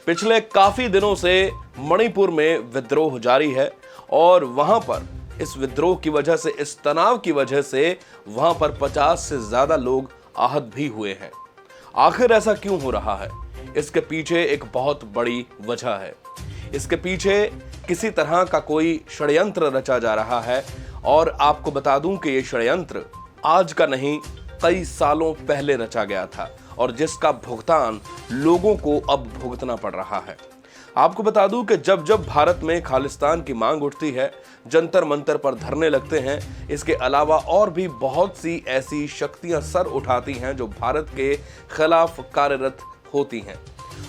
पिछले काफी दिनों से मणिपुर में विद्रोह जारी है और वहां पर इस विद्रोह की वजह से, इस तनाव की वजह से वहां पर 50 से ज्यादा लोग आहत भी हुए हैं। आखिर ऐसा क्यों हो रहा है? इसके पीछे एक बहुत बड़ी वजह है। इसके पीछे किसी तरह का कोई षड्यंत्र रचा जा रहा है और आपको बता दूं कि यह षड्यंत्र आज का नहीं, कई सालों पहले रचा गया था और जिसका भुगतान लोगों को अब भुगतना पड़ रहा है। आपको बता दूं कि जब जब भारत में खालिस्तान की मांग उठती है, जंतर मंतर पर धरने लगते हैं, इसके अलावा और भी बहुत सी ऐसी शक्तियां सर उठाती हैं जो भारत के खिलाफ कार्यरत होती हैं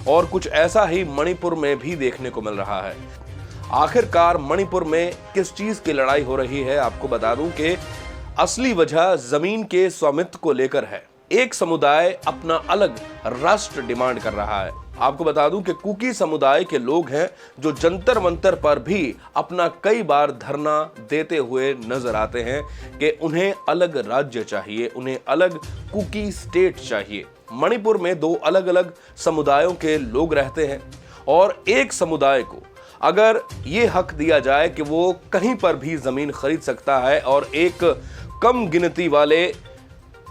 और कुछ ऐसा ही मणिपुर में भी देखने को मिल रहा है। आखिरकार मणिपुर में किस चीज की लड़ाई हो रही है? आपको बता दूं कि असली वजह जमीन के स्वामित्व को लेकर है। एक समुदाय अपना अलग राष्ट्र डिमांड कर रहा है। आपको बता दूं कि कुकी समुदाय के लोग हैं जो जंतर मंतर पर भी अपना कई बार धरना देते हुए नजर आते हैं कि उन्हें अलग राज्य चाहिए, उन्हें अलग कुकी स्टेट चाहिए। मणिपुर में दो अलग अलग समुदायों के लोग रहते हैं और एक समुदाय को अगर ये हक दिया जाए कि वो कहीं पर भी जमीन खरीद सकता है और एक कम गिनती वाले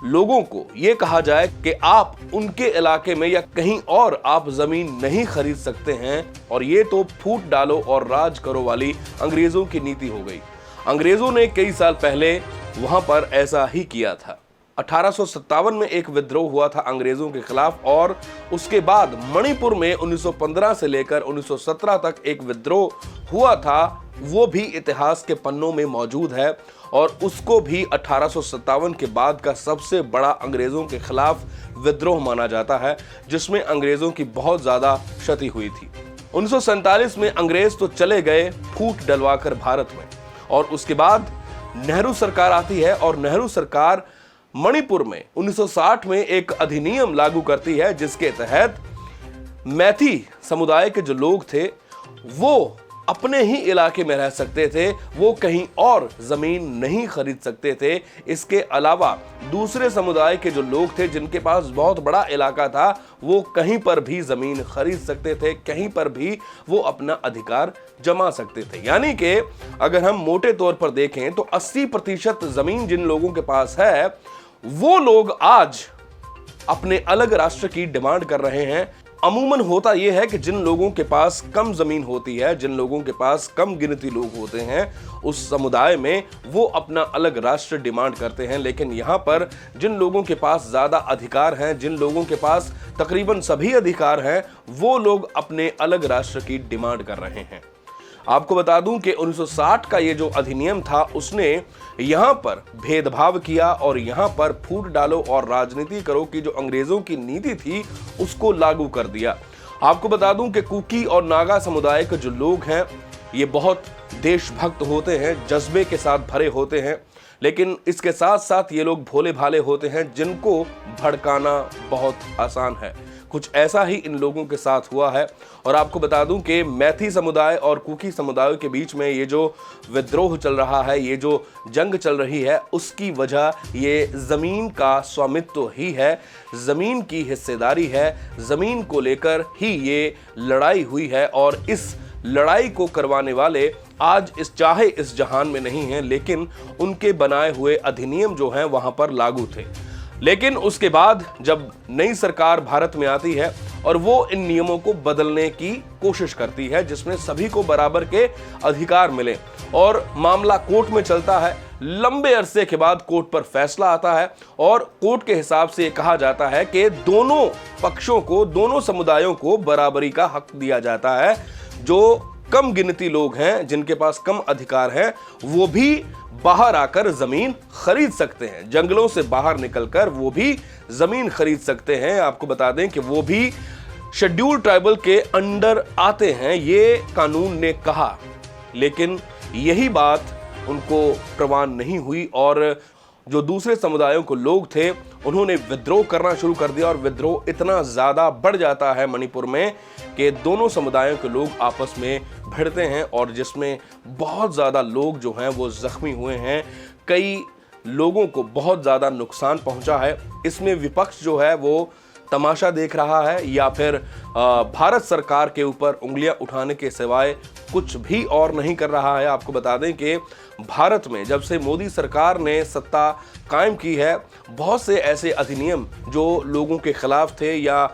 लोगों को ये कहा जाए कि आप उनके इलाके में या कहीं और आप जमीन नहीं खरीद सकते हैं, और ये तो फूट डालो और राज करो वाली अंग्रेजों की नीति हो गई। अंग्रेजों ने कई साल पहले वहां पर ऐसा ही किया था। 1857 में एक विद्रोह हुआ था अंग्रेजों के खिलाफ और उसके बाद मणिपुर में 1915 से लेकर 1917 तक एक विद्रोह हुआ था। वो भी इतिहास के पन्नों में मौजूद है और उसको भी 1857 के बाद का सबसे बड़ा अंग्रेजों के खिलाफ विद्रोह माना जाता है, जिसमें अंग्रेजों की बहुत ज्यादा क्षति हुई थी। 1947 में अंग्रेज तो चले गए फूट डलवाकर भारत में, और उसके बाद नेहरू सरकार आती है और नेहरू सरकार मणिपुर में 1960 में एक अधिनियम लागू करती है जिसके तहत मैथी समुदाय के जो लोग थे वो अपने ही इलाके में रह सकते थे, वो कहीं और जमीन नहीं खरीद सकते थे। इसके अलावा दूसरे समुदाय के जो लोग थे जिनके पास बहुत बड़ा इलाका था, वो कहीं पर भी जमीन खरीद सकते थे, कहीं पर भी वो अपना अधिकार जमा सकते थे। यानी कि अगर हम मोटे तौर पर देखें तो 80% जमीन जिन लोगों के पास है वो लोग आज अपने अलग राष्ट्र की डिमांड कर रहे हैं। अमूमन होता यह है कि जिन लोगों के पास कम जमीन होती है, जिन लोगों के पास कम गिनती लोग होते हैं, उस समुदाय में वो अपना अलग राष्ट्र डिमांड करते हैं। लेकिन यहाँ पर जिन लोगों के पास ज्यादा अधिकार हैं, जिन लोगों के पास तकरीबन सभी अधिकार हैं, वो लोग अपने अलग राष्ट्र की डिमांड कर रहे हैं। आपको बता दूं कि 1960 का ये जो अधिनियम था उसने यहां पर भेदभाव किया और यहां पर फूट डालो और राजनीति करो की जो अंग्रेजों की नीति थी उसको लागू कर दिया। आपको बता दूं कि कुकी और नागा समुदाय के जो लोग हैं ये बहुत देशभक्त होते हैं, जज्बे के साथ भरे होते हैं, लेकिन इसके साथ साथ ये लोग भोले भाले होते हैं जिनको भड़काना बहुत आसान है। कुछ ऐसा ही इन लोगों के साथ हुआ है। और आपको बता दूं कि मैथी समुदाय और कुकी समुदायों के बीच में ये जो विद्रोह चल रहा है, ये जो जंग चल रही है, उसकी वजह ये जमीन का स्वामित्व ही है, जमीन की हिस्सेदारी है, जमीन को लेकर ही ये लड़ाई हुई है। और इस लड़ाई को करवाने वाले आज चाहे इस जहान में नहीं हैं, लेकिन उनके बनाए हुए अधिनियम जो हैं वहां पर लागू थे। लेकिन उसके बाद जब नई सरकार भारत में आती है और वो इन नियमों को बदलने की कोशिश करती है जिसमें सभी को बराबर के अधिकार मिले, और मामला कोर्ट में चलता है। लंबे अरसे के बाद कोर्ट पर फैसला आता है और कोर्ट के हिसाब से कहा जाता है कि दोनों पक्षों को, दोनों समुदायों को बराबरी का हक दिया जाता है। जो कम गिनती लोग हैं, जिनके पास कम अधिकार हैं, वो भी बाहर आकर जमीन खरीद सकते हैं, जंगलों से बाहर निकलकर वो भी जमीन खरीद सकते हैं। आपको बता दें कि वो भी शेड्यूल ट्राइबल के अंडर आते हैं, ये कानून ने कहा। लेकिन यही बात उनको प्रवान नहीं हुई और जो दूसरे समुदायों को लोग थे उन्होंने विद्रोह करना शुरू कर दिया और विद्रोह इतना ज्यादा बढ़ जाता है मणिपुर में कि दोनों समुदायों के लोग आपस में भिड़ते हैं और जिसमें बहुत ज्यादा लोग जो हैं वो जख्मी हुए हैं। कई लोगों को बहुत ज्यादा नुकसान पहुंचा है। इसमें विपक्ष जो है वो तमाशा देख रहा है या फिर भारत सरकार के ऊपर उंगलियां उठाने के सिवाय कुछ भी और नहीं कर रहा है। आपको बता दें कि भारत में जब से मोदी सरकार ने सत्ता कायम की है, बहुत से ऐसे अधिनियम जो लोगों के खिलाफ थे या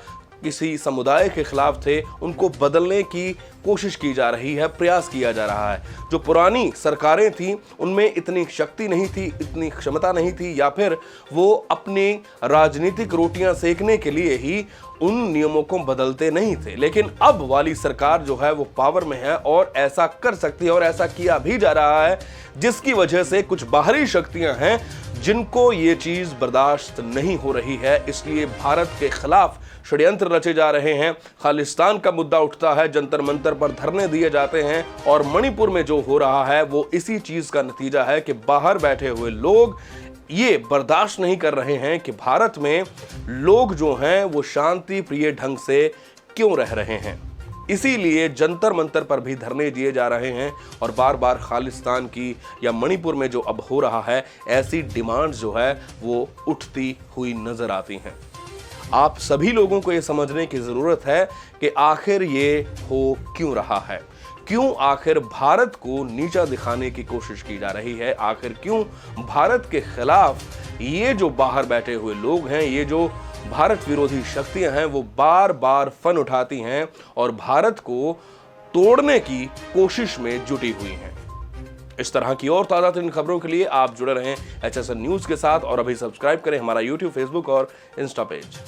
किसी समुदाय के खिलाफ थे, उनको बदलने की कोशिश की जा रही है, प्रयास किया जा रहा है। जो पुरानी सरकारें थीं उनमें इतनी शक्ति नहीं थी, इतनी क्षमता नहीं थी, या फिर वो अपनी राजनीतिक रोटियां सेकने के लिए ही उन नियमों को बदलते नहीं थे। लेकिन अब वाली सरकार जो है वो पावर में है और ऐसा कर सकती है और ऐसा किया भी जा रहा है, जिसकी वजह से कुछ बाहरी शक्तियां हैं जिनको ये चीज बर्दाश्त नहीं हो रही है। इसलिए भारत के खिलाफ षड्यंत्र रचे जा रहे हैं, खालिस्तान का मुद्दा उठता है, जंतर मंतर पर धरने दिए जाते हैं। और मणिपुर में जो हो रहा है वो इसी चीज का नतीजा है कि बाहर बैठे हुए लोग ये बर्दाश्त नहीं कर रहे हैं कि भारत में लोग जो हैं वो शांति प्रिय ढंग से क्यों रह रहे हैं। इसीलिए जंतर मंतर पर भी धरने दिए जा रहे हैं और बार बार खालिस्तान की या मणिपुर में जो अब हो रहा है, ऐसी डिमांड्स जो है वो उठती हुई नजर आती हैं। आप सभी लोगों को ये समझने की जरूरत है कि आखिर ये हो क्यों रहा है, क्यों आखिर भारत को नीचा दिखाने की कोशिश की जा रही है, आखिर क्यों भारत के खिलाफ ये जो बाहर बैठे हुए लोग हैं, ये जो भारत विरोधी शक्तियां हैं, वो बार बार फन उठाती हैं और भारत को तोड़ने की कोशिश में जुटी हुई हैं। इस तरह की और ताज़ा तरीन खबरों के लिए आप जुड़े रहें HSN न्यूज़ के साथ और अभी सब्सक्राइब करें हमारा YouTube, Facebook और इंस्टा पेज।